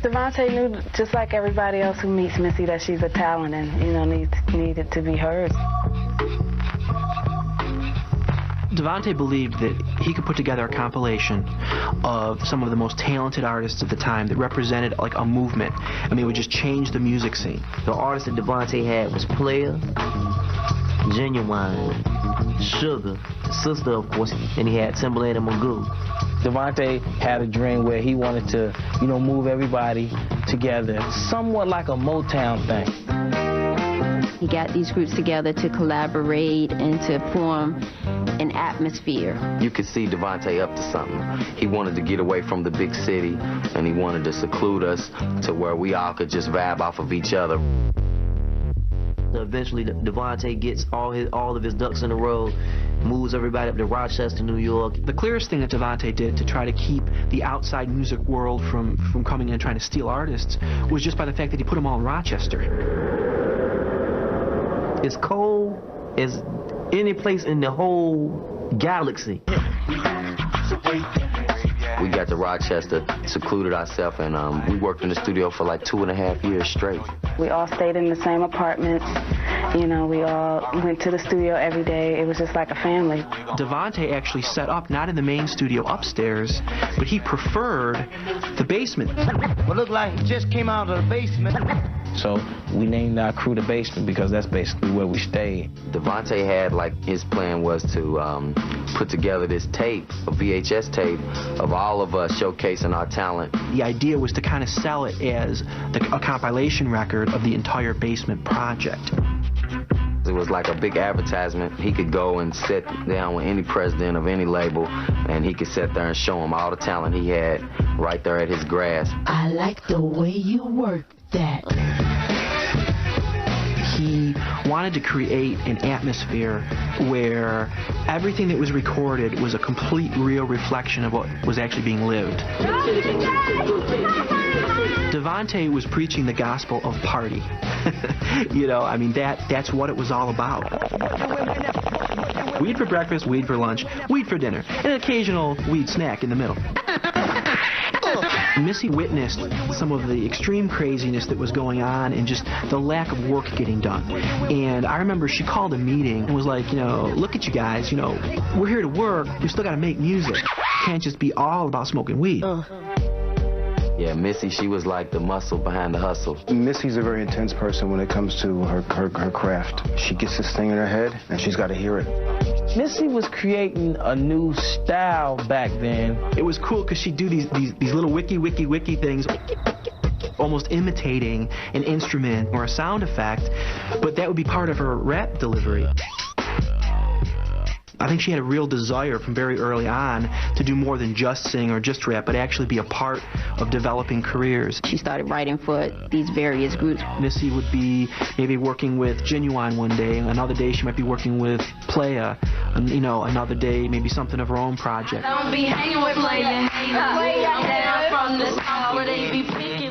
DeVante knew, just like everybody else who meets Missy, that she's a talent and, you know, needed to be heard. DeVante believed that he could put together a compilation of some of the most talented artists at the time that represented like a movement. I mean, it would just change the music scene. The artists that DeVante had was Player, Ginuwine, Sugar, Sista, of course, and he had Timbaland and Magoo. DeVante had a dream where he wanted to, you know, move everybody together, somewhat like a Motown thing. He got these groups together to collaborate and to form an atmosphere. You could see DeVante up to something. He wanted to get away from the big city, and he wanted to seclude us to where we all could just vibe off of each other. Eventually, DeVante gets all of his ducks in a row, moves everybody up to Rochester, New York. The clearest thing that DeVante did to try to keep the outside music world from coming in and trying to steal artists was just by the fact that he put them all in Rochester. As cold as any place in the whole galaxy. We got to Rochester, secluded ourselves, and we worked in the studio for like 2.5 years straight. We all stayed in the same apartments. You know, we all went to the studio every day. It was just like a family. DeVante actually set up not in the main studio upstairs, but he preferred the basement. Well, look like he just came out of the basement. So we named our crew the Basement because that's basically where we stayed. DeVante had, like, his plan was to put together this tape, a VHS tape, of all of us showcasing our talent. The idea was to kind of sell it as a compilation record of the entire Basement project. It was like a big advertisement. He could go and sit down with any president of any label, and he could sit there and show him all the talent he had right there at his grasp. I like the way you work that. He wanted to create an atmosphere where everything that was recorded was a complete, real reflection of what was actually being lived. DeVante was preaching the gospel of party. You know, I mean, that's what it was all about. Weed for breakfast, weed for lunch, weed for dinner, and an occasional weed snack in the middle. Missy witnessed some of the extreme craziness that was going on and just the lack of work getting done. And I remember she called a meeting and was like, you know, look at you guys, you know, we're here to work, we still got to make music. It can't just be all about smoking weed. Yeah, Missy, she was like the muscle behind the hustle. Missy's a very intense person when it comes to her craft. She gets this thing in her head, and she's got to hear it. Missy was creating a new style back then. It was cool because she'd do these little wiki things, almost imitating an instrument or a sound effect, but that would be part of her rap delivery. I think she had a real desire from very early on to do more than just sing or just rap, but actually be a part of developing careers. She started writing for these various groups. Missy would be maybe working with Ginuwine one day, another day she might be working with Player, and, you know, another day maybe something of her own project. Don't be hanging with Player. Down from the start where they be picking.